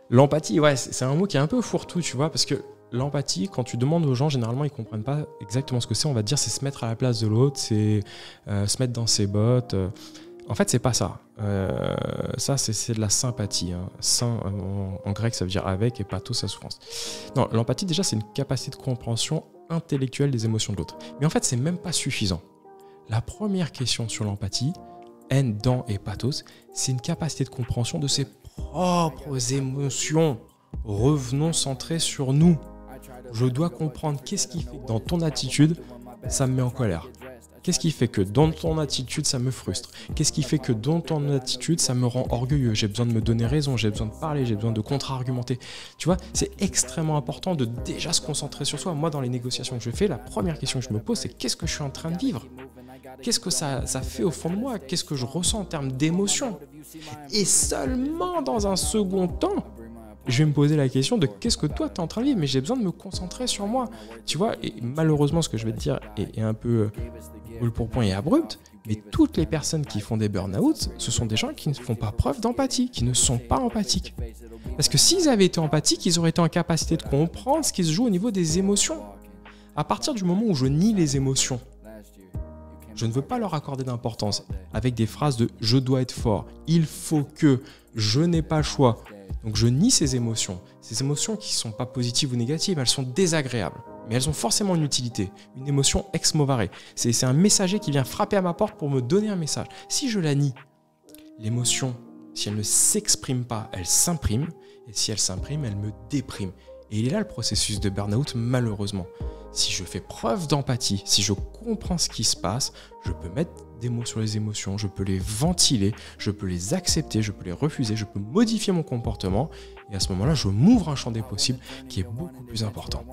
L'empathie, ouais, c'est un mot qui est un peu fourre-tout, tu vois, parce que l'empathie, quand tu demandes aux gens, généralement, ils comprennent pas exactement ce que c'est. On va te dire, c'est se mettre à la place de l'autre, c'est se mettre dans ses bottes. En fait, c'est pas ça. Ça, c'est de la sympathie. Hein. En grec, ça veut dire avec et pathos, sa souffrance. Non, l'empathie, déjà, c'est une capacité de compréhension intellectuelle des émotions de l'autre. Mais en fait, c'est même pas suffisant. La première question sur l'empathie, haine, dent et pathos, c'est une capacité de compréhension de ses propres émotions. Revenons centrés sur nous. Je dois comprendre qu'est-ce qui fait que dans ton attitude, ça me met en colère. Qu'est-ce qui fait que dans ton attitude, ça me frustre? Qu'est-ce qui fait que dans ton attitude, ça me rend orgueilleux? J'ai besoin de me donner raison, j'ai besoin de parler, j'ai besoin de contre-argumenter. Tu vois, c'est extrêmement important de déjà se concentrer sur soi. Moi, dans les négociations que je fais, la première question que je me pose, c'est qu'est-ce que je suis en train de vivre? Qu'est-ce que ça fait au fond de moi? Qu'est-ce que je ressens en termes d'émotion? Et seulement dans un second temps, je vais me poser la question de qu'est-ce que toi tu es en train de vivre, mais j'ai besoin de me concentrer sur moi. Tu vois, et malheureusement, ce que je vais te dire est un peu brûle pour point et abrupt, mais toutes les personnes qui font des burn-out, ce sont des gens qui ne font pas preuve d'empathie, qui ne sont pas empathiques. Parce que s'ils avaient été empathiques, ils auraient été en capacité de comprendre ce qui se joue au niveau des émotions. À partir du moment où je nie les émotions, je ne veux pas leur accorder d'importance avec des phrases de « je dois être fort »,« il faut que »,« je n'ai pas le choix ». Donc je nie ces émotions qui ne sont pas positives ou négatives, elles sont désagréables. Mais elles ont forcément une utilité, une émotion ex movare. C'est un messager qui vient frapper à ma porte pour me donner un message. Si je la nie, l'émotion, si elle ne s'exprime pas, elle s'imprime. Et si elle s'imprime, elle me déprime. Et il est là le processus de burn-out, malheureusement. Si je fais preuve d'empathie, si je comprends ce qui se passe, je peux mettre des mots sur les émotions, je peux les ventiler, je peux les accepter, je peux les refuser, je peux modifier mon comportement. Et à ce moment-là, je m'ouvre un champ des possibles qui est beaucoup plus important.